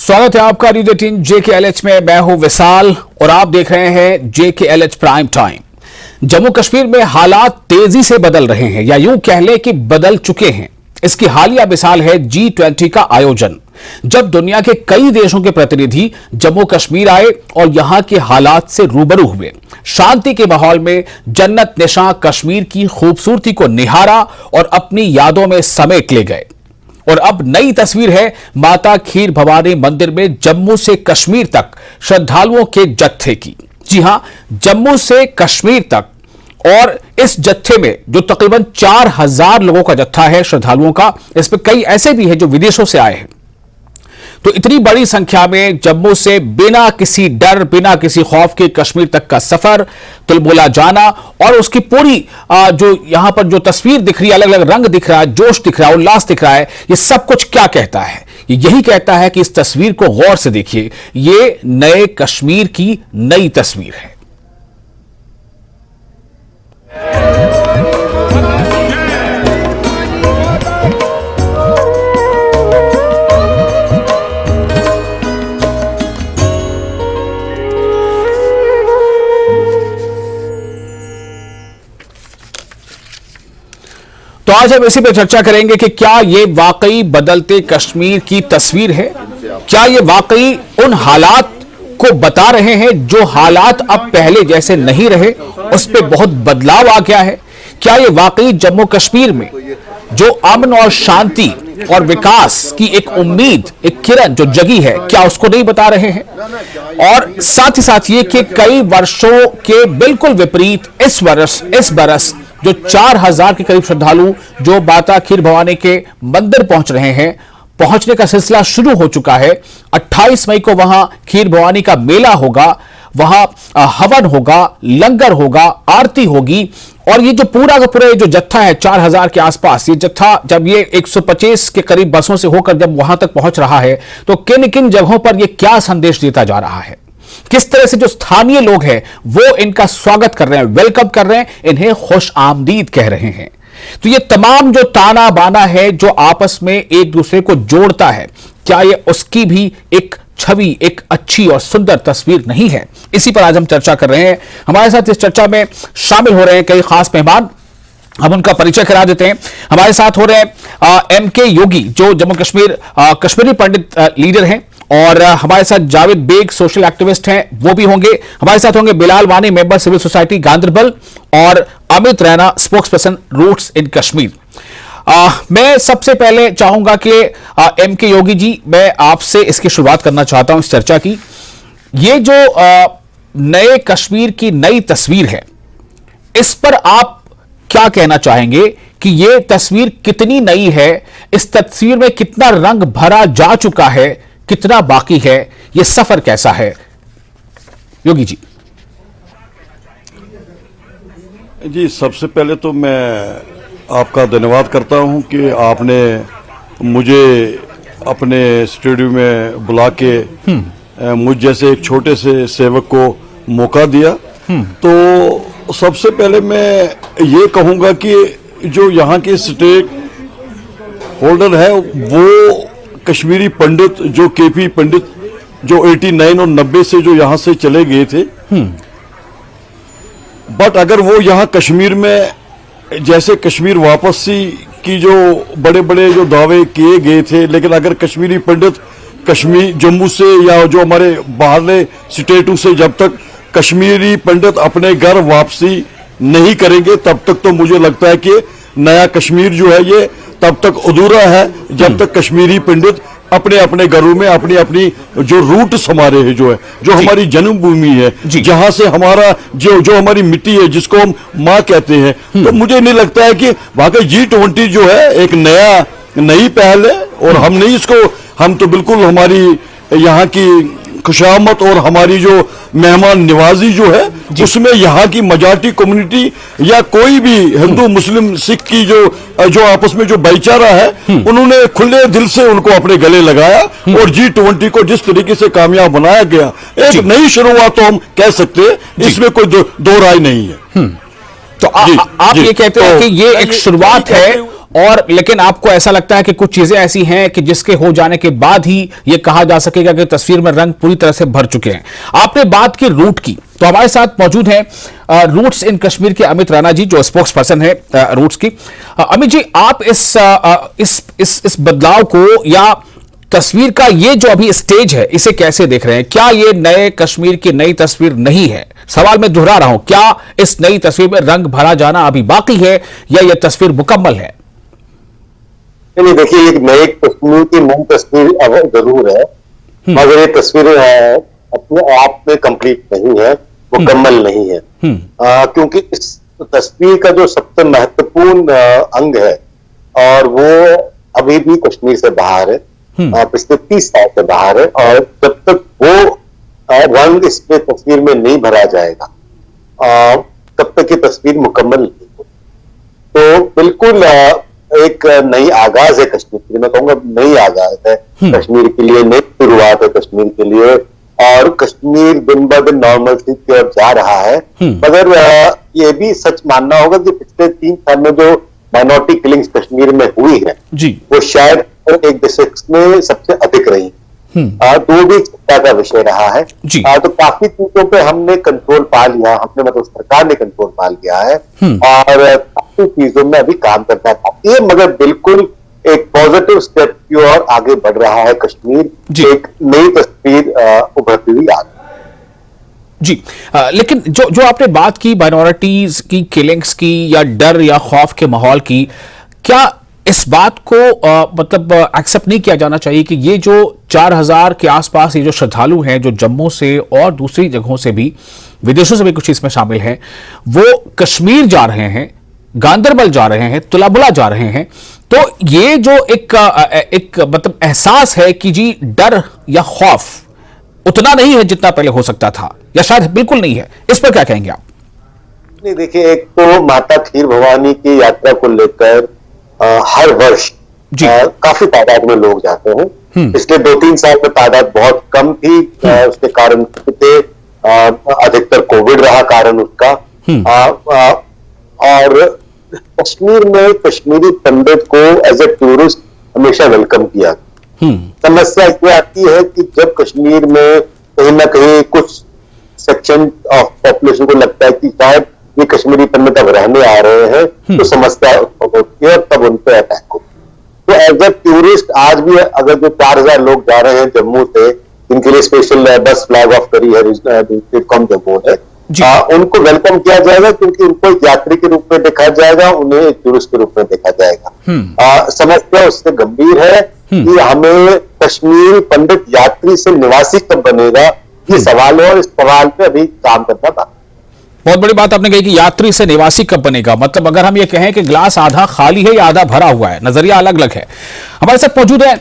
स्वागत है आपका न्यूज़ 18 JKLH में। मैं हूं विशाल और आप देख रहे हैं JKLH prime time. Jammu Kashmir में हालात तेजी से बदल रहे हैं, या यूं कह लें कि बदल चुके हैं। इसकी हालिया मिसाल है G20 का आयोजन, जब दुनिया के कई देशों के प्रतिनिधि जम्मू कश्मीर आए और यहां के हालात से रूबरू हुए। शांति के माहौल में जन्नत निशां कश्मीर की खूबसूरती को निहारा और अपनी यादों में समेट ले गए। और अब नई तस्वीर है माता खीर भवानी मंदिर में जम्मू से कश्मीर तक श्रद्धालुओं के जत्थे की। जी हां, जम्मू से कश्मीर तक। और इस जत्थे में जो तकरीबन 4000 लोगों का जत्था है श्रद्धालुओं का, इसमें कई ऐसे भी हैं जो विदेशों से आए हैं। तो इतनी बड़ी संख्या में जम्मू से बिना किसी डर, बिना किसी खौफ के कश्मीर तक का सफर, तुलबुला जाना और उसकी पूरी जो यहां पर जो तस्वीर दिख रही है, अलग अलग रंग दिख रहा है, जोश दिख रहा है, उल्लास दिख रहा है, ये सब कुछ क्या कहता है? ये यही कहता है कि इस तस्वीर को गौर से देखिए, ये नए कश्मीर की नई तस्वीर है। तो आज हम इसी पे चर्चा करेंगे कि क्या ये वाकई बदलते कश्मीर की तस्वीर है? क्या ये वाकई उन हालात को बता रहे हैं जो हालात अब पहले जैसे नहीं रहे, उस पे बहुत बदलाव आ गया है? क्या ये वाकई जम्मू कश्मीर में जो अमन और शांति और विकास की एक उम्मीद, एक किरण जो जगी है, क्या उसको नहीं बता रहे हैं? और साथ ही साथ ये कि कई वर्षों के बिल्कुल विपरीत इस बरस जो 4000 के करीब श्रद्धालु जो माता खीर भवानी के मंदिर पहुंच रहे हैं, पहुंचने का सिलसिला शुरू हो चुका है। 28 मई को वहां खीर भवानी का मेला होगा, वहां हवन होगा, लंगर होगा, आरती होगी। और ये जो पूरा का पूरा जो जत्था है 4000 के आसपास, ये जत्था जब ये 125 के करीब बसों से होकर जब वहां तक पहुंच रहा है, तो किन किन जगहों पर ये क्या संदेश देता जा रहा है? किस तरह से जो स्थानीय लोग हैं वो इनका स्वागत कर रहे हैं, वेलकम कर रहे हैं, इन्हें खुश आमदीद कह रहे हैं। तो ये तमाम जो ताना बाना है जो आपस में एक दूसरे को जोड़ता है, क्या ये उसकी भी एक छवि, एक अच्छी और सुंदर तस्वीर नहीं है? इसी पर आज हम चर्चा कर रहे हैं। हमारे साथ इस चर्चा में शामिल हो रहे हैं कई खास मेहमान। हम उनका परिचय करा देते हैं। हमारे साथ हो रहे हैं MK योगी, जो जम्मू कश्मीर कश्मीरी पंडित लीडर हैं, और हमारे साथ जावेद बेग सोशल एक्टिविस्ट हैं, वो भी होंगे। हमारे साथ होंगे बिलाल वानी, मेंबर सिविल सोसाइटी गांधरबल, और Amit Raina, spokesperson roots in Kashmir. मैं सबसे पहले चाहूंगा कि MK योगी जी, मैं आपसे इसकी शुरुआत करना चाहता हूं इस चर्चा की। ये जो नए कश्मीर की नई तस्वीर है, इस पर आप क्या कहना चाहेंगे कि ये तस्वीर कितनी नई है? इस तस्वीर में कितना रंग भरा जा चुका है, कितना बाकी है? ये सफर कैसा है? योगी जी। जी, सबसे पहले तो मैं आपका धन्यवाद करता हूं कि आपने मुझे अपने स्टूडियो में बुला के मुझ जैसे एक छोटे से सेवक को मौका दिया। तो सबसे पहले मैं ये कहूंगा कि जो यहाँ के स्टेक होल्डर है वो कश्मीरी पंडित, जो KP पंडित, जो 89 और 90 से जो यहाँ से चले गए थे, बट अगर वो यहाँ कश्मीर में जैसे कश्मीर वापसी की जो बड़े बड़े जो दावे किए गए थे, लेकिन अगर कश्मीरी पंडित कश्मीर जम्मू से या जो हमारे बाहरले स्टेटों से जब तक कश्मीरी पंडित अपने घर वापसी नहीं करेंगे, तब तक तो मुझे लगता है कि नया कश्मीर जो है ये तब तक अधूरा है, जब तक कश्मीरी पंडित अपने अपने घरों में अपनी अपनी जो रूट्स हमारे है, जो है, जो हमारी जन्मभूमि है, जहां से हमारा जो हमारी मिट्टी है, जिसको हम माँ कहते हैं, तो मुझे नहीं लगता है कि वाकई G20 जो है एक नई पहल है। और हम तो बिल्कुल हमारी यहाँ की खुशामद और हमारी जो मेहमान निवाजी जो है, उसमें यहाँ की मेजॉरिटी कम्युनिटी या कोई भी हिंदू, मुस्लिम, सिख की जो आपस में जो भाईचारा है, उन्होंने खुले दिल से उनको अपने गले लगाया और G20 को जिस तरीके से कामयाब बनाया गया, एक नई शुरुआत तो हम कह सकते हैं, इसमें कोई दो राय नहीं है। तो आप ये कहते हैं कि ये एक शुरुआत है और लेकिन आपको ऐसा लगता है कि कुछ चीजें ऐसी हैं कि जिसके हो जाने के बाद ही यह कहा जा सकेगा कि तस्वीर में रंग पूरी तरह से भर चुके हैं। आपने बात की रूट की, तो हमारे साथ मौजूद हैं रूट्स इन कश्मीर के अमित राणा जी, जो स्पोक्स पर्सन है रूट्स की। अमित जी, आप इस बदलाव को या तस्वीर का ये जो अभी स्टेज है, इसे कैसे देख रहे हैं? क्या ये नए कश्मीर की नई तस्वीर नहीं है? सवाल मैं दोहरा रहा हूं, क्या इस नई तस्वीर में रंग भरा जाना अभी बाकी है या यह तस्वीर मुकम्मल है? नहीं, देखिए, एक नए कश्मीर की नई तस्वीर जरूर है, मगर ये तस्वीर अपने आप में कंप्लीट नहीं है, मुकम्मल नहीं है। क्योंकि इस तस्वीर का जो सबसे महत्वपूर्ण अंग है और वो अभी भी कश्मीर से बाहर है, पिछले 30 साल से बाहर है, और जब तक वो रंग इस पे तस्वीर में नहीं भरा जाएगा तब तक ये तस्वीर मुकम्मल नहीं होगी। तो बिल्कुल एक नई आगाज है कश्मीर के लिए, मैं कहूंगा नई आगाज है कश्मीर के लिए, नई शुरुआत है कश्मीर के लिए, और कश्मीर दिन ब दिन नॉर्मलसी की ओर जा रहा है। मगर ये भी सच मानना होगा कि पिछले 3 साल में जो माइनॉरिटी किलिंग्स कश्मीर में हुई है वो शायद एक दशक में सबसे अधिक रही, तो भी चिंता का विषय रहा है। तो काफी चीजों पे हमने कंट्रोल पा लिया, हमने मतलब सरकार ने कंट्रोल पा लिया है, और काफी चीजों में अभी काम करना है ये, मगर बिल्कुल एक पॉजिटिव स्टेप की ओर आगे बढ़ रहा है कश्मीर, एक नई तस्वीर उभरती हुई आ रही है। जी, लेकिन जो आपने बात की माइनॉरिटीज की किलिंग्स की या डर या खौफ के माहौल की, क्या इस बात को मतलब एक्सेप्ट नहीं किया जाना चाहिए कि ये जो 4000 के आसपास ये जो श्रद्धालु हैं जो जम्मू से और दूसरी जगहों से भी, विदेशों से भी कुछ इसमें शामिल हैं, वो कश्मीर जा रहे हैं, गांदरबल जा रहे हैं, तुलाबुला जा रहे हैं, तो ये जो एक मतलब एहसास है कि जी डर या खौफ उतना नहीं है जितना पहले हो सकता था, या शायद बिल्कुल नहीं है, इस पर क्या कहेंगे आप? नहीं, देखिए, एक तो माता खीर भवानी की यात्रा को लेकर हर वर्ष काफी तादाद में लोग जाते हैं। पिछले 2-3 साल में तादाद बहुत कम थी, उसके कारण थे अधिकतर कोविड रहा कारण उसका, और कश्मीर में कश्मीरी पंडित को एज ए टूरिस्ट हमेशा वेलकम किया। समस्या ये आती है कि जब कश्मीर में कहीं ना कहीं कुछ सेक्शन ऑफ पॉपुलेशन को लगता है कि शायद ये कश्मीरी पंडित अब रहने आ रहे हैं, तो समस्या होती है और तब उन पर अटैक हो। तो एज ए टूरिस्ट आज भी अगर जो 4000 लोग जा रहे हैं जम्मू से, इनके लिए स्पेशल बस फ्लैग ऑफ करी है जम्मू है, उनको वेलकम किया जाएगा, क्योंकि उनको एक यात्री के रूप में देखा जाएगा, उन्हें एक टूरिस्ट के रूप में देखा जाएगा। समस्या उससे गंभीर है कि हमें कश्मीरी पंडित यात्री से निवासी कब बनेगा, ये सवाल है, और इस सवाल पे अभी काम करना बाकी। बहुत बड़ी बात आपने कही कि यात्री से निवासी कब बनेगा, मतलब अगर हम ये कहें कि ग्लास आधा खाली है या आधा भरा हुआ है, नजरिया अलग अलग है। हमारे साथ मौजूद है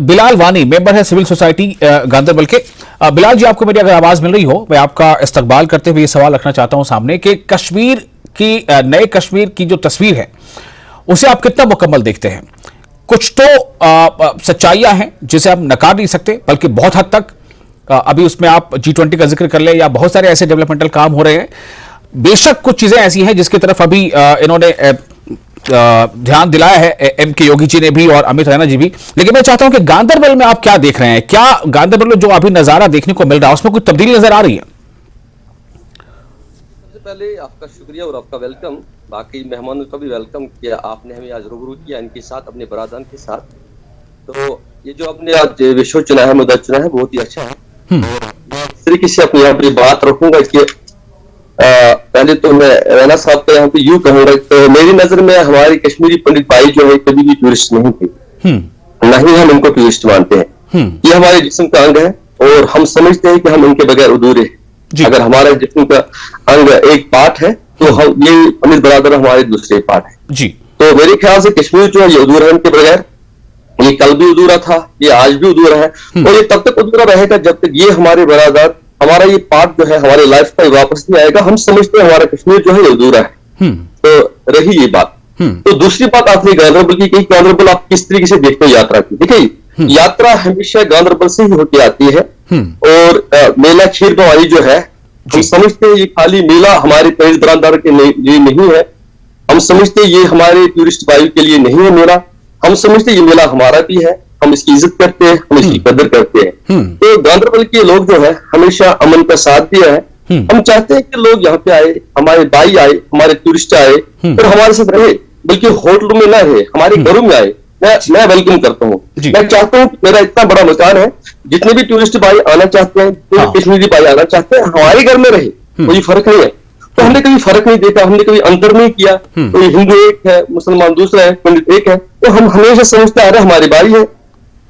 बिलाल वानी, मेंबर है सिविल सोसाइटी गांदरबल के। बिलाल जी, आपको मेरी अगर आवाज मिल रही हो, मैं आपका इस्तकबाल करते हुए ये सवाल रखना चाहता हूं सामने कि कश्मीर की नए कश्मीर की जो तस्वीर है उसे आप कितना मुकम्मल देखते हैं? कुछ तो सच्चाइयां हैं जिसे हम नकार नहीं सकते, बल्कि बहुत हद तक अभी उसमें आप G20 का जिक्र कर ले या बहुत सारे ऐसे डेवलपमेंटल काम हो रहे हैं। बेशक कुछ चीजें ऐसी हैं जिसकी तरफ अभी इन्होंने ध्यान दिलाया है M.K. योगी जी ने भी और अमित राणा जी भी, लेकिन मैं चाहता हूं कि गांदरबल में आप क्या देख रहे हैं? क्या गांदरबल में जो अभी नजारा देखने को मिल रहा है उसमें कुछ तब्दीली नजर आ रही है? सबसे पहले आपका शुक्रिया और आपका वेलकम, बाकी मेहमानों का भी वेलकम किया आपने, हमें आज रूबरू किया इनके साथ, अपने बरादरान के साथ। तो ये जो आपने आज विषय चुना है, मुद्दा चुना है, बहुत ही अच्छा है। इस तरीके से अपनी यहाँ पे बात रखूंगा कि पहले तो मैं राणा साहब को यहाँ पे यूं कहूंगा, तो मेरी नजर में हमारे कश्मीरी पंडित भाई जो है कभी भी टूरिस्ट नहीं थे, न ही हम इनको टूरिस्ट मानते हैं। ये हमारे जिस्म का अंग है और हम समझते हैं कि हम इनके बगैर अधूरे हैं। अगर हमारे जिस्म का अंग एक पार्ट है तो हम ये पंडित बरादर हमारे दूसरे पार्ट है। तो मेरे ख्याल से कश्मीर जो है ये अधूरा है इनके बगैर। ये कल भी अधूरा था, ये आज भी अधूरा है, और ये तब तक अधूरा रहेगा जब तक ये हमारे बरादर, हमारा ये पार्ट जो है हमारे लाइफ का वापस नहीं आएगा। हम समझते हैं हमारा कश्मीर जो है ये अधूरा है। तो रही ये बात। तो दूसरी बात आपने गांदरबल की कही, गांदरबल आप किस तरीके से देखते हो यात्रा की? देखिए, यात्रा हमेशा गांदरबल से ही होके आती है, और मेला खीर भवानी जो है, हम समझते हैं ये खाली मेला हमारे पैर दुकानदार के लिए नहीं है, हम समझते ये हमारे टूरिस्ट भाई के लिए नहीं है मेला, हम समझते ये मेला हमारा भी है, हम इसकी इज्जत करते हैं, हम इसकी कदर करते हैं। तो गांधरबल के लोग जो है हमेशा अमन का साथ दिया है। हम चाहते हैं कि लोग यहाँ पे आए, हमारे भाई आए, हमारे टूरिस्ट आए और हमारे साथ रहे, बल्कि होटलों में ना रहे, हमारे घरों में आए। मैं वेलकम करता हूँ। मैं चाहता हूँ कि मेरा इतना बड़ा मकान है, जितने भी टूरिस्ट भाई आना चाहते हैं, कश्मीरी भाई आना चाहते हैं, हमारे घर में रहे, कोई फर्क नहीं है। तो हमने कभी फर्क नहीं देखा, हमने कभी अंतर नहीं किया। कोई हिंदू एक है, मुसलमान दूसरा है, पंडित एक है, तो हम हमेशा समझते आ रहे हमारे भाई है,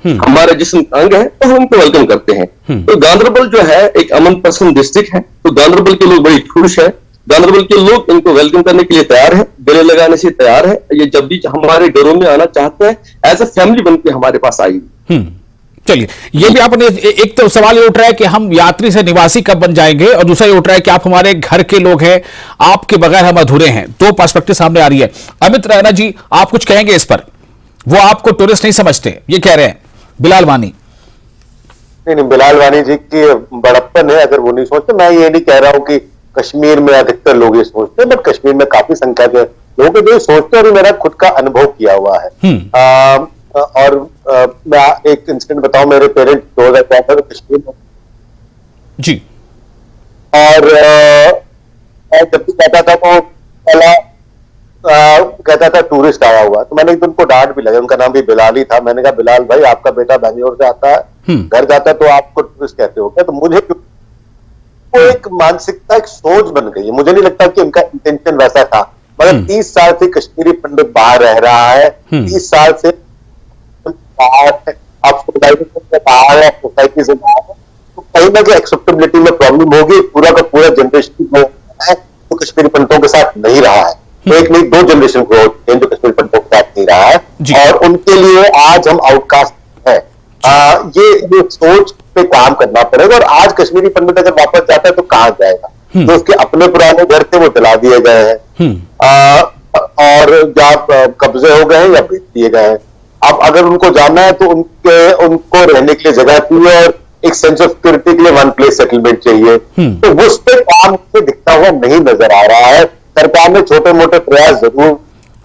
हमारा जिस्म अंग है, तो हम उनको वेलकम करते हैं। तो गांधरबल जो है एक अमन पसंद डिस्ट्रिक्ट है, तो गांधरबल के लोग बड़ी खुश है। गांधरबल के लोग इनको वेलकम करने के लिए तैयार है, गले लगाने से तैयार है। ये जब भी हमारे घरों में आना चाहते हैं, एज अ फैमिली बन के हमारे पास आएगी। चलिए, ये भी आपने एक तो सवाल ये उठ रहा है कि हम यात्री से निवासी कब बन जाएंगे, और दूसरा ये उठ रहा है कि आप हमारे घर के लोग हैं, आपके बगैर हम अधूरे हैं। दो पर्सपेक्टिव सामने आ रही है। अमित रैना जी, आप कुछ कहेंगे इस पर? वो आपको टूरिस्ट नहीं समझते, ये कह रहे हैं बिलाल वानी। नहीं, बिलाल वानी जी की बड़प्पन है अगर वो नहीं सोचते। मैं ये नहीं कह रहा हूँ कि कश्मीर में अधिकतर लोग ये सोचते हैं, बट कश्मीर में काफी संख्या के लोग जो सोचते हैं, और मेरा खुद का अनुभव किया हुआ है। और मैं एक इंसिडेंट बताऊं, मेरे पेरेंट्स 2004 में कश्मीर में जी, और मैं जब भी कहता था तो पहला कहता था टूरिस्ट आया हुआ, तो मैंने एक दिन उनको डांट भी लगा। उनका नाम भी बिलाल ही था। मैंने कहा, बिलाल भाई, आपका बेटा बेंगलोर से आता है, घर जाता है, तो आपको टूरिस्ट कहते हो क्या? तो मुझे वो एक मानसिकता, एक सोच बन गई है। मुझे नहीं लगता कि उनका इंटेंशन वैसा था, मगर 30 साल से कश्मीरी पंडित बाहर रह रहा है, 30 साल से आप सोसाइटी से बाहर है, सोसाइटी से बाहर है, तो कहीं ना कहीं एक्सेप्टेबिलिटी में प्रॉब्लम होगी। पूरा का पूरा जनरेशन जो है तो कश्मीरी पंडितों के साथ नहीं रहा है। तो एक नहीं, 2 जनरेशन को जो कश्मीरी पंडितों के साथ नहीं रहा है, और उनके लिए आज हम आउटकास्ट है। ये सोच पे काम करना पड़ेगा। और आज कश्मीरी पंडित अगर वापस जाता है तो कहाँ जाएगा? जो उसके अपने पुराने घर थे वो जला दिए गए हैं, और या कब्जे हो गए हैं या बेच दिए गए हैं। अब अगर उनको जाना है तो उनको रहने के लिए जगह चाहिए, और एक सेंस ऑफ सिक्योरिटी के लिए वन प्लेस सेटलमेंट चाहिए। तो वो उस पर काम दिखता हुआ नहीं नजर आ रहा है। सरकार ने छोटे मोटे प्रयास जरूर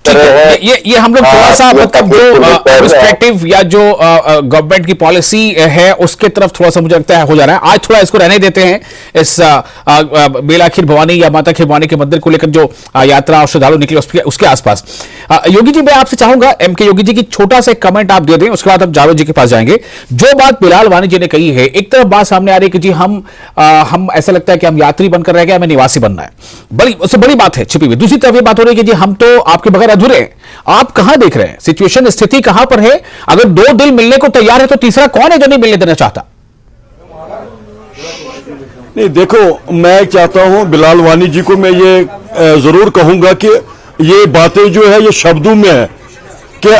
ये हम लोग थोड़ा सा मतलब जो पर्सपेक्टिव या जो गवर्नमेंट की पॉलिसी है उसके तरफ थोड़ा सा मुझे लगता है हो जा रहा है। आज थोड़ा इसको रहने देते हैं, इस बेला खीर भवानी या माता खीर भवानी के मंदिर को लेकर जो यात्रा और श्रद्धालु निकले उसके आसपास। योगी जी, मैं आपसे चाहूंगा एमके योगी जी की छोटा सा कमेंट आप दे दें, उसके बाद हम जावेद जी के पास जाएंगे। जो बात बिलाल वानी जी ने कही है, एक तरफ बात सामने आ रही है कि जी हम ऐसा लगता है कि हम यात्री बनकर रह गए, हमें निवासी बनना है, उससे बड़ी बात है छिपी हुई। दूसरी तरफ ये बात हो रही है कि जी हम तो आपके बगैर अधूरे हैं। आप कहां देख रहे हैं सिचुएशन, स्थिति कहां पर है? अगर 2 दिल मिलने को तैयार है तो तीसरा कौन है जो नहीं मिलने देना चाहता? नहीं, देखो, मैं चाहता हूं बिलाल वानी जी को मैं ये जरूर कहूंगा कि ये बातें जो है ये शब्दों में है कि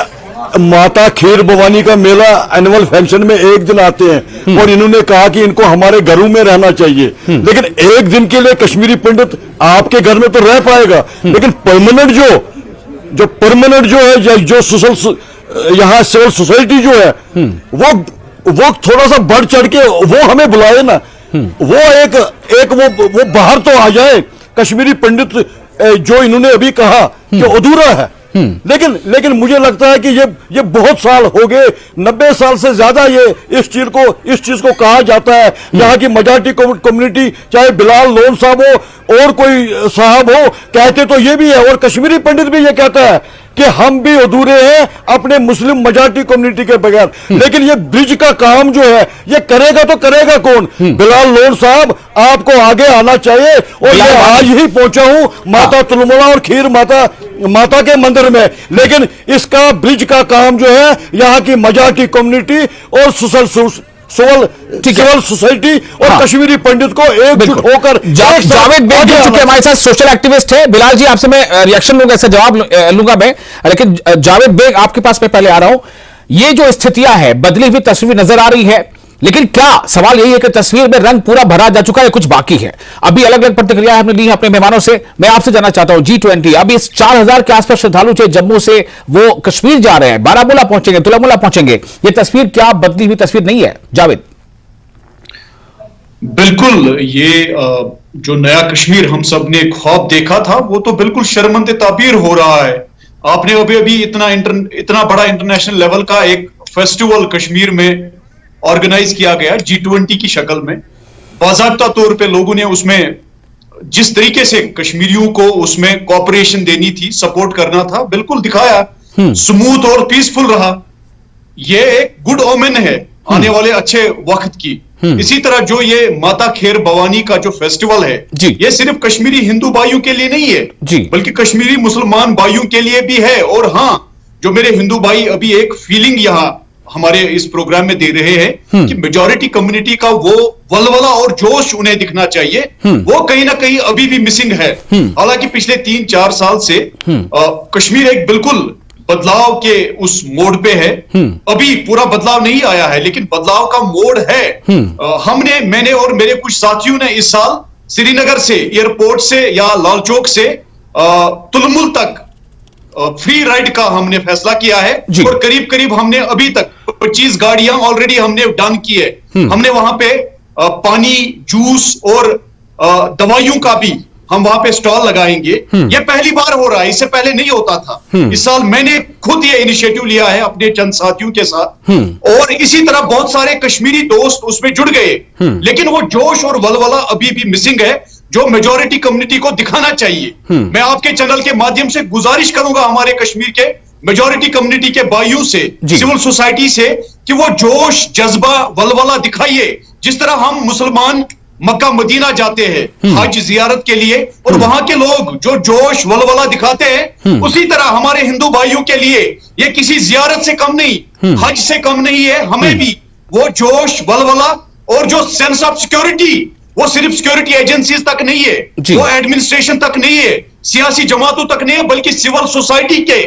माता खीर भवानी का मेला एनुअल फंक्शन में एक दिन आते हैं, और इन्होंने कहा कि इनको हमारे घरों में रहना चाहिए। लेकिन एक दिन के लिए कश्मीरी पंडित आपके घर में तो रह पाएगा, लेकिन परमानेंट जो परमानेंट जो है, जो यहाँ सिविल सोसाइटी जो है वो थोड़ा सा बढ़ चढ़ के वो हमें बुलाए ना। वो एक वो बाहर तो आ जाए। कश्मीरी पंडित जो इन्होंने अभी कहा कि अधूरा है, लेकिन मुझे लगता है कि ये बहुत साल हो गए, 90 साल से ज्यादा ये इस चीज को कहा जाता है। यहाँ की मजाटी कम्युनिटी, चाहे बिलाल लोन साहब हो और कोई साहब हो, कहते तो ये भी है, और कश्मीरी पंडित भी ये कहता है कि हम भी अधूरे हैं अपने मुस्लिम मजाटी कम्युनिटी के बगैर। लेकिन ये ब्रिज का काम जो है ये करेगा तो करेगा कौन? बिलाल लोन साहब, आपको आगे आना चाहिए। और मैं आज ही पहुंचा हूं माता तुलमुला और खीर माता के मंदिर में, लेकिन इसका ब्रिज का काम जो है यहाँ की मजाटी कम्युनिटी और सिविल सोसाइटी और कश्मीरी पंडित को एकजुट होकर। जावेद बेग जुड़ चुके हमारे साथ, सोशल एक्टिविस्ट है। बिलाल जी, आपसे मैं रिएक्शन लूंगा, इसका जवाब लूंगा मैं, लेकिन जावेद बेग आपके पास मैं पहले आ रहा हूं। ये जो स्थितियां है, बदली हुई तस्वीर नजर आ रही है, लेकिन क्या सवाल यही है कि तस्वीर में रंग पूरा भरा जा चुका है, कुछ बाकी है? अभी अलग अलग प्रतिक्रिया हमने ली अपने मेहमानों से। मैं आपसे जानना चाहता हूं, G20 अभी इस 4000 के आसपास श्रद्धालु थे जम्मू से, वो कश्मीर जा रहे हैं, बारामूला पहुंचेंगे, तुलमुला पहुंचेंगे। ये तस्वीर क्या बदली हुई तस्वीर नहीं है? जावेद। बिल्कुल, ये जो नया कश्मीर हम सब ने ख्वाब देखा था वो तो बिल्कुल शर्मंदे ताबीर हो रहा है। आपने अभी अभी इतना बड़ा इंटरनेशनल लेवल का एक फेस्टिवल कश्मीर में ऑर्गेनाइज किया गया G20 की शक्ल में। बाकायदा तौर पे लोगों ने उसमें जिस तरीके से कश्मीरियों को उसमें कोऑपरेशन देनी थी, सपोर्ट करना था, बिल्कुल दिखाया। स्मूथ और पीसफुल रहा। ये एक गुड ओमेन है आने वाले अच्छे वक्त की। इसी तरह जो ये माता खेर भवानी का जो फेस्टिवल है, ये सिर्फ कश्मीरी हिंदू भाइयों के लिए नहीं है, बल्कि कश्मीरी मुसलमान भाइयों के लिए भी है। और हाँ, जो मेरे हिंदू भाई अभी एक फीलिंग यहाँ हमारे इस प्रोग्राम में दे रहे हैं कि मेजॉरिटी कम्युनिटी का वो वलवला और जोश उन्हें दिखना चाहिए, वो कहीं ना कहीं अभी भी मिसिंग है। हालांकि पिछले 3-4 साल से कश्मीर एक बिल्कुल बदलाव के उस मोड पे है। अभी पूरा बदलाव नहीं आया है, लेकिन बदलाव का मोड है। मैंने और मेरे कुछ साथियों ने इस साल श्रीनगर से, एयरपोर्ट से या लाल चौक से तुलमुल तक फ्री राइड का हमने फैसला किया है। और करीब करीब हमने अभी तक 25 गाड़ियां ऑलरेडी हमने डन की है। हमने वहां पे पानी, जूस और दवाइयों का भी हम वहां पे स्टॉल लगाएंगे। ये पहली बार हो रहा है, इससे पहले नहीं होता था। इस साल मैंने खुद ये इनिशिएटिव लिया है अपने चंद साथियों के साथ, और इसी तरह बहुत सारे कश्मीरी दोस्त उसमें जुड़ गए। लेकिन वो जोश और वलवला अभी भी मिसिंग है, जो मेजॉरिटी कम्युनिटी को दिखाना चाहिए। मैं आपके चैनल के माध्यम से गुजारिश करूंगा हमारे कश्मीर के मेजॉरिटी कम्युनिटी के भाइयों से, सिविल सोसाइटी से, कि वो जोश, जज्बा, वलवला दिखाइए। जिस तरह हम मुसलमान मक्का मदीना जाते हैं हज जियारत के लिए, और वहां के लोग जो जोश वलवला दिखाते हैं, उसी तरह हमारे हिंदू भाइयों के लिए ये किसी जियारत से कम नहीं, हज से कम नहीं है। हमें भी वो जोश, वलवला और जो सेंस ऑफ सिक्योरिटी, वो सिर्फ सिक्योरिटी एजेंसीज तक नहीं है, वो एडमिनिस्ट्रेशन तक नहीं है, सियासी जमातों तक नहीं है, बल्कि सिविल सोसाइटी के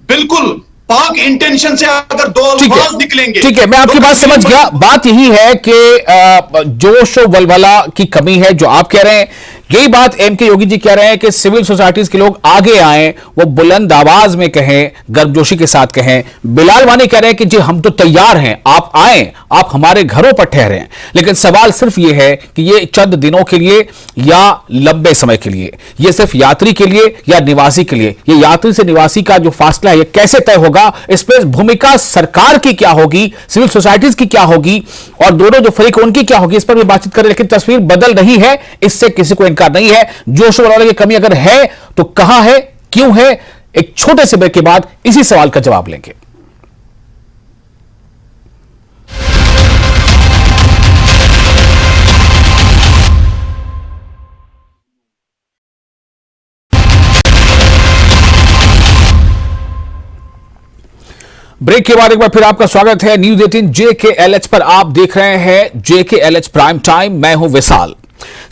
बिल्कुल पाक इंटेंशन से अगर दो अल्फाज निकलेंगे। ठीक है, मैं आपकी बात समझ गया। बात यही है कि जोश और वलवला की कमी है जो आप कह रहे हैं। यही बात एमके योगी जी कह रहे हैं कि सिविल सोसाइटीज के लोग आगे आए, वो बुलंद आवाज में कहें, गर्मजोशी के साथ कहें। बिलाल वानी कह रहे हैं कि जी हम तो तैयार हैं, आप आए, आप हमारे घरों पर ठहरे। लेकिन सवाल सिर्फ ये है कि ये चंद दिनों के लिए या लंबे समय के लिए, ये सिर्फ यात्री के लिए या निवासी के लिए, ये यात्री से निवासी का जो फासला है ये कैसे तय होगा, इस पर भूमिका सरकार की क्या होगी, सिविल सोसाइटीज की क्या होगी, और दोनों जो फरीक उनकी क्या होगी, इस पर भी बातचीत करें। लेकिन तस्वीर बदल रही है, इससे किसी को इनकार नहीं है। जोश और वलवले की कमी अगर है तो कहां है, क्यों है? एक छोटे से ब्रेक के बाद इसी सवाल का जवाब लेंगे। ब्रेक के बाद एक बार फिर आपका स्वागत है न्यूज 18 JKLH पर। आप देख रहे हैं JKLH प्राइम टाइम, मैं हूं विशाल।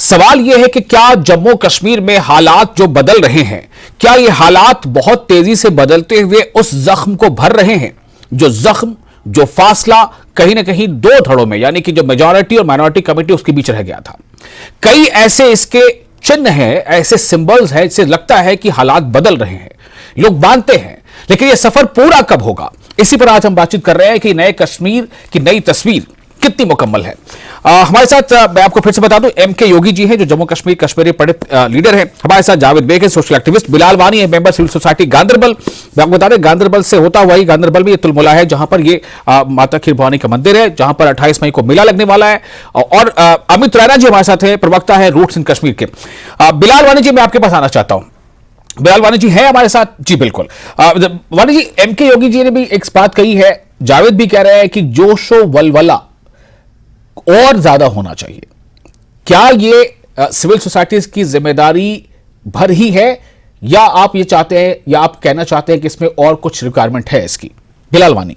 सवाल यह है कि क्या जम्मू कश्मीर में हालात जो बदल रहे हैं, क्या ये हालात बहुत तेजी से बदलते हुए उस जख्म को भर रहे हैं, जो जख्म, जो फासला कहीं ना कहीं दो धड़ों में, यानी कि जो मेजॉरिटी और माइनॉरिटी कमेटी उसके बीच रह गया था। कई ऐसे इसके चिन्ह हैं, ऐसे सिंबल्स हैं, इससे लगता है कि हालात बदल रहे हैं, लोग मानते हैं। लेकिन यह सफर पूरा कब होगा, इसी पर आज हम बातचीत कर रहे हैं कि नए कश्मीर की नई तस्वीर कितनी मुकम्मल है। हमारे साथ मैं आपको फिर से बता दूं, एमके योगी जी हैं जो जम्मू कश्मीर कश्मीरी पंडित लीडर हैं। हमारे साथ जावेद बेग है, सोशल एक्टिविस्ट। बिलाल वानी है, मेंबर सिविल सोसाइटी गांदरबल। मैं आपको बता दें, गांदरबल से होता हुआ ही गांदरबल में ये तुलमुला है जहां पर ये माता खीर भवानी का मंदिर है, जहां पर 28 मई को मेला लगने वाला है। और अमित रैना जी हमारे साथ है, प्रवक्ता है रूट्स इन कश्मीर के। बिलाल वानी जी, मैं आपके पास आना चाहता हूं। बिलाल वानी जी है हमारे साथ जी? बिल्कुल। वानी जी, एमके योगी जी ने भी एक बात कही है, जावेद भी कह रहे हैं कि जोशो वलवला और ज्यादा होना चाहिए। क्या ये सिविल सोसाइटीज की जिम्मेदारी भर ही है, या आप ये चाहते हैं, या आप कहना चाहते हैं कि इसमें और कुछ रिक्वायरमेंट है इसकी? बिलाल वानी।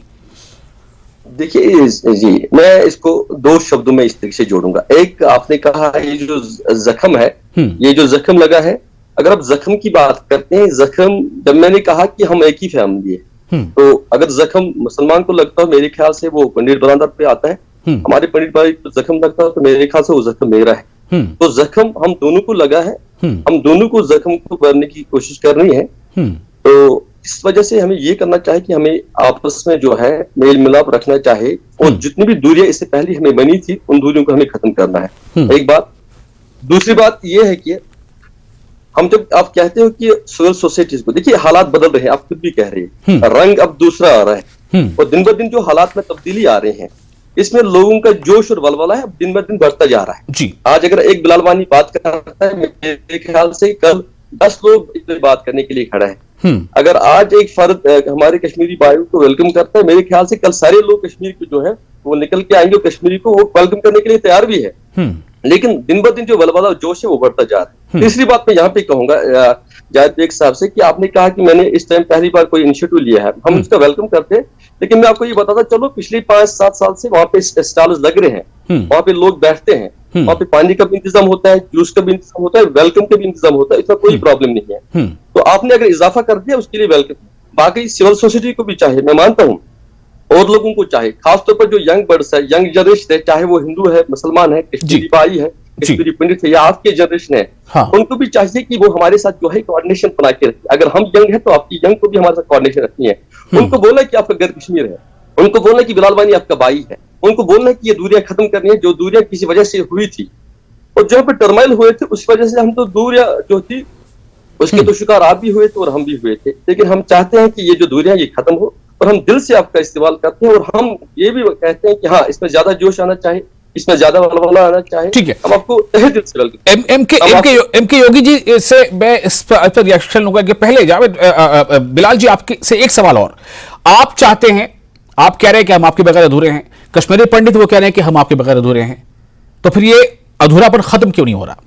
देखिए जी, मैं इसको दो शब्दों में इस तरीके से जोड़ूंगा। एक, आपने कहा ये जो जख्म है, ये जो जख्म लगा है, अगर आप जख्म की बात करते हैं, जख्म, जब मैंने कहा कि हम एक ही फैमिली है, तो अगर जख्म मुसलमान को लगता है, मेरे ख्याल से वो पंडित बरादर पे आता है। हमारे पंडित भाई को जख्म लगता है तो मेरे ख्याल से वो जख्म मेरा है। तो जख्म हम दोनों को लगा है, हम दोनों को जख्म को भरने की कोशिश करनी है। तो इस वजह से हमें ये करना चाहिए कि हमें आपस में जो है मेल मिलाप रखना चाहिए, और जितनी भी दूरियां इससे पहले हमें बनी थी, उन दूरियों को हमें खत्म करना है। एक बात। दूसरी बात यह है कि हम जब आप कहते हो कि सिविल सोसाइटीज को, देखिए हालात बदल रहे हैं, आप खुद भी कह रहे हैं, रंग अब दूसरा आ रहा है और दिन ब दिन जो हालात में तब्दीली आ रहे हैं, इसमें लोगों का जोश और वलवला है दिन ब दिन बढ़ता जा रहा है जी। आज अगर एक बिलाल वानी बात करता है, मेरे ख्याल से कल 10 लोग इस पे बात करने के लिए खड़ा है। अगर आज एक फर्द हमारे कश्मीरी भाइयों को वेलकम करता है, मेरे ख्याल से कल सारे लोग कश्मीर को जो है वो निकल के आएंगे, कश्मीरी को वो वेलकम करने के लिए तैयार भी है। लेकिन दिन ब दिन जो वलवला जोश है वो बढ़ता जा रहा है। तीसरी बात मैं यहाँ पे कहूंगा जाहिद बेग साहब से कि आपने कहा कि मैंने इस टाइम पहली बार कोई इनिशिएटिव लिया है, हम उसका वेलकम करते हैं, लेकिन मैं आपको ये बताता चलो पिछले 5-7 साल से वहां पे स्टॉल्स लग रहे हैं, वहां पे लोग बैठते हैं, वहां पे पानी का भी इंतजाम होता है, जूस का भी इंतजाम होता है, वेलकम का भी इंतजाम होता है, इसमें कोई प्रॉब्लम नहीं है। तो आपने अगर इजाफा कर दिया उसके लिए वेलकम। बाकी सिविल सोसाइटी को भी चाहे, मैं मानता हूँ, और लोगों को चाहे, खासतौर पर जो यंग बर्ड्स है, यंग जनरेशन है, चाहे वो हिंदू है, मुसलमान है, कश्मीरी भाई है, कश्मीरी पंडित है या आज के जनरेशन है, उनको भी चाहिए कि वो हमारे साथ जो है कोऑर्डिनेशन बना के रखे। अगर हम यंग है तो आपकी यंग को भी हमारे साथ कोऑर्डिनेशन रखनी है। उनको बोलना कि आपका घर कश्मीर है, उनको बोलना कि बिलाल वानी आपका भाई है, उनको बोलना कि ये दूरियां खत्म करनी है जो दूरियां किसी वजह से हुई थी और जहां पे टर्माइल हुए थे उस वजह से हम तो दूरियां जो थी उसके तो शिकार आप भी हुए थे और हम भी हुए थे। लेकिन हम चाहते हैं कि ये जो दूरियां ये खत्म हो और हम दिल से आपका इस्तेमाल करते हैं और हम ये भी कहते हैं कि हाँ इसमें ज्यादा जोश आना चाहिए, इसमें ज्यादा वलवला आना चाहिए। ठीक है, हम आपको तहे दिल से वेलकम। एम के योगी जी से मैं इस पर रिएक्शन लूंगा कि पहले जावेद बिलाल जी आपके से एक सवाल और। आप चाहते हैं, आप कह रहे हैं कि हम आपके बगैर अधूरे हैं, कश्मीरी पंडित वो कह रहे हैं कि हम आपके बगैर अधूरे हैं, तो फिर ये अधूरापन खत्म क्यों नहीं हो रहा?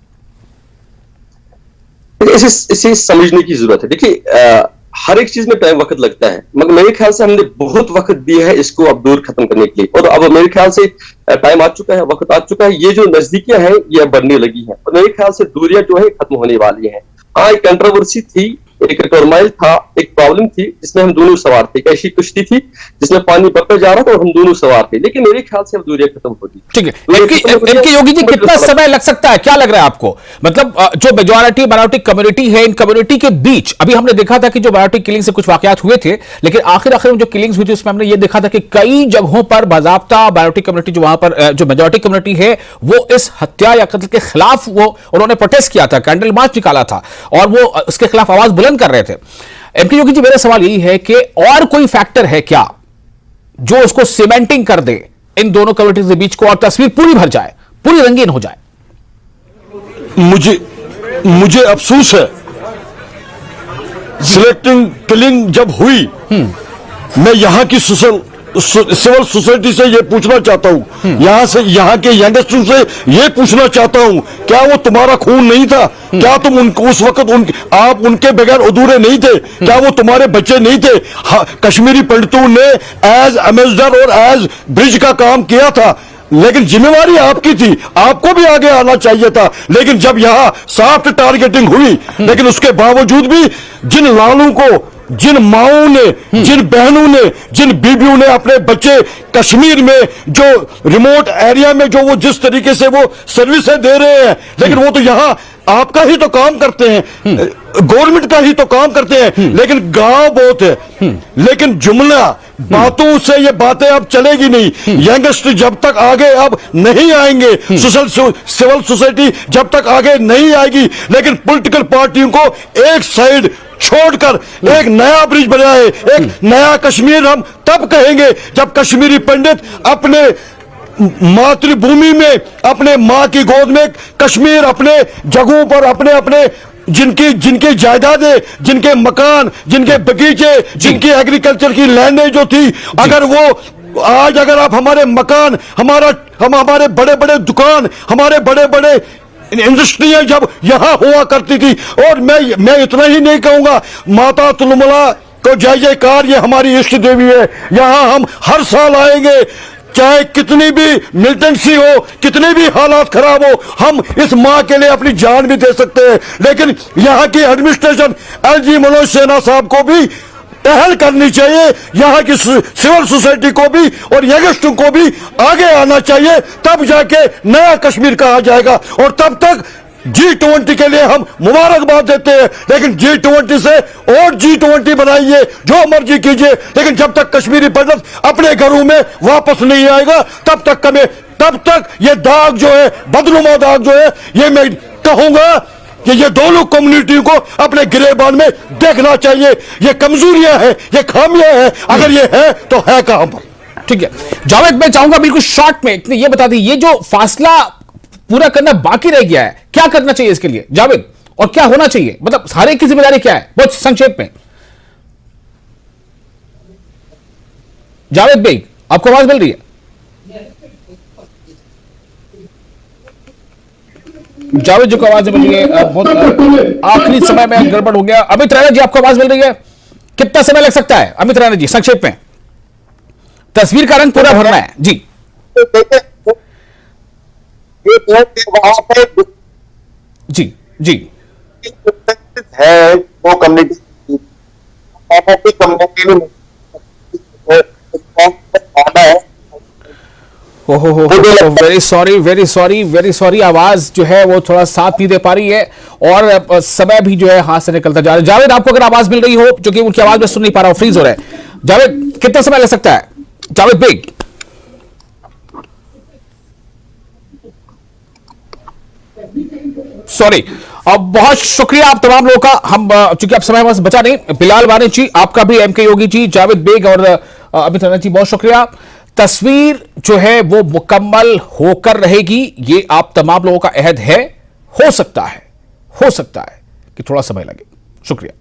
इसे समझने की जरूरत है। देखिए हर एक चीज में टाइम वक्त लगता है, मगर मेरे ख्याल से हमने बहुत वक्त दिया है इसको अब दूर खत्म करने के लिए और अब मेरे ख्याल से टाइम आ चुका है, वक्त आ चुका है। ये जो नजदीकियां हैं ये बढ़ने लगी हैं और मेरे ख्याल से दूरियां जो है खत्म होने वाली हैं। हाँ एक कंट्रोवर्सी थी, एक टर्माइल था, एक प्रॉब्लम थी जिसमें हम दोनों सवार थे, एक ऐसी कुश्ती थी जिसमें पानी बढ़ता जा रहा था और हम दोनों सवार थे, लेकिन मेरे ख्याल से अब दूरियां खत्म होगी। ठीक है, इनके योगी जी कितना समय लग सकता है, क्या लग रहा है आपको? मतलब जो मेजॉरिटी माइनॉरिटी कम्युनिटी है, इन कम्युनिटी के बीच अभी हमने देखा था कि जो माइनॉरिटी किलिंग से कुछ वाकयात हुए थे, लेकिन आखिर में जो किलिंग्स हुई थी उसमें हमने ये देखा था कि कई जगहों पर बाज़ाब्ता माइनॉरिटी कम्युनिटी जो वहां पर जो मेजॉरिटी कम्युनिटी है वो इस हत्या या कत्ल के खिलाफ वो उन्होंने प्रोटेस्ट किया था, कैंडल मार्च निकाला था और वो उसके खिलाफ आवाज बुलंद कर रहे थे। एमके योगी जी मेरा सवाल यही है कि और कोई फैक्टर है क्या जो उसको सीमेंटिंग कर दे इन दोनों कम्युनिटीज के बीच को और तस्वीर पूरी भर जाए, पूरी रंगीन हो जाए? मुझे अफसोस है, सिलेक्टिंग किलिंग जब हुई, मैं यहां की सिविल सोसाइटी से ये पूछना चाहता हूं, यहाँ के यंगस्टर्स से ये पूछना चाहता हूं, क्या वो तुम्हारा खून नहीं था? क्या तुम उनको उस वक्त आप उनके बगैर अधूरे नहीं थे? क्या वो तुम्हारे बच्चे नहीं थे? कश्मीरी पंडितों ने एज एम्बेसडर और एज ब्रिज का काम किया था, लेकिन जिम्मेवारी आपकी थी, आपको भी आगे आना चाहिए था। लेकिन जब यहां सॉफ्ट टारगेटिंग हुई, लेकिन उसके बावजूद भी जिन लालों को, जिन माओं ने, जिन बहनों ने, जिन बीबियों ने अपने बच्चे कश्मीर में जो रिमोट एरिया में जो वो जिस तरीके से वो सर्विसें दे रहे हैं, लेकिन वो तो यहाँ आपका ही तो काम करते हैं, गवर्नमेंट का ही तो काम करते हैं, लेकिन गांव बहुत है। लेकिन जुमला बातों से ये बातें अब चलेगी नहीं। यंगस्टर जब तक आगे अब नहीं आएंगे, सिविल सोसाइटी जब तक आगे नहीं आएगी, लेकिन पॉलिटिकल पार्टियों को एक साइड छोड़कर एक नया ब्रिज बनाए, एक नया कश्मीर हम तब कहेंगे जब कश्मीरी पंडित अपने मातृभूमि में, अपने मां की गोद में कश्मीर, अपने जगहों पर, अपने अपने जिनकी जायदादें, जिनके मकान, जिनके बगीचे, जिनकी एग्रीकल्चर की लैंडें जो थी, अगर वो आज अगर आप हमारे मकान, हमारे बड़े बड़े दुकान, हमारे बड़े बड़े इंडस्ट्रियां जब यहां हुआ करती थी, और मैं इतना ही नहीं कहूंगा, माता तुलमुला को जय जयकार, ये हमारी इष्ट देवी है, यहां हम हर साल आएंगे, चाहे कितनी भी मिलिटेंसी हो, कितने भी हालात खराब हो, हम इस मां के लिए अपनी जान भी दे सकते हैं। लेकिन यहाँ की एडमिनिस्ट्रेशन एलजी मनोज सिन्हा साहब को भी पहल करनी चाहिए, यहाँ की सिविल सोसाइटी को भी और यंगस्टरों को भी आगे आना चाहिए, तब जाके नया कश्मीर कहा जाएगा। और तब तक G20 के लिए हम मुबारकबाद देते हैं, लेकिन G20 से और G20 बनाइए, जो मर्जी कीजिए, लेकिन जब तक कश्मीरी पंडित अपने घरों में वापस नहीं आएगा, तब तक ये दाग जो है, बदनुमा दाग जो है, ये मैं कहूंगा कि ये दोनों कम्युनिटी को अपने गिरेबान में देखना चाहिए। ये कमजोरियां हैं, ये खामियां हैं, अगर ये है तो है कहां पर। ठीक है जावेद, मैं चाहूंगा बिल्कुल शॉर्ट में ये बता दी, ये जो फासला पूरा करना बाकी रह गया है, क्या करना चाहिए इसके लिए जावेद, और क्या होना चाहिए, मतलब हर एक की जिम्मेदारी क्या है, बहुत संक्षेप में। जावेद भाई, आपको आवाज मिल रही है? जावेद जी को आवाज मिल रही है, बहुत आखिरी समय में गड़बड़ हो गया। अमित राणा जी, आपको आवाज मिल रही है? कितना समय लग सकता है अमित राणा जी, संक्षेप में, तस्वीर का रंग पूरा भरना है जी। वहां पे जी जी है वो कम्युनिटी हो very sorry very sorry very sorry, आवाज जो है वो थोड़ा साथ नहीं दे पा रही है और समय भी जो है हाथ से निकलता जा रहा है। जावेद, आपको अगर आवाज मिल रही हो, क्योंकि उनकी आवाज में सुन नहीं पा रहा हूं, फ्रीज हो रहा है। जावेद, कितना समय लग सकता है जावेद बेग? सॉरी, अब बहुत शुक्रिया आप तमाम लोगों का। हम चूंकि अब समय बस बचा नहीं, बिलाल वानी जी, आपका भी, एम के योगी जी, जावेद बेग और अमित राणा जी, बहुत शुक्रिया। तस्वीर जो है वो मुकम्मल होकर रहेगी, ये आप तमाम लोगों का अहद है। हो सकता है कि थोड़ा समय लगे। शुक्रिया।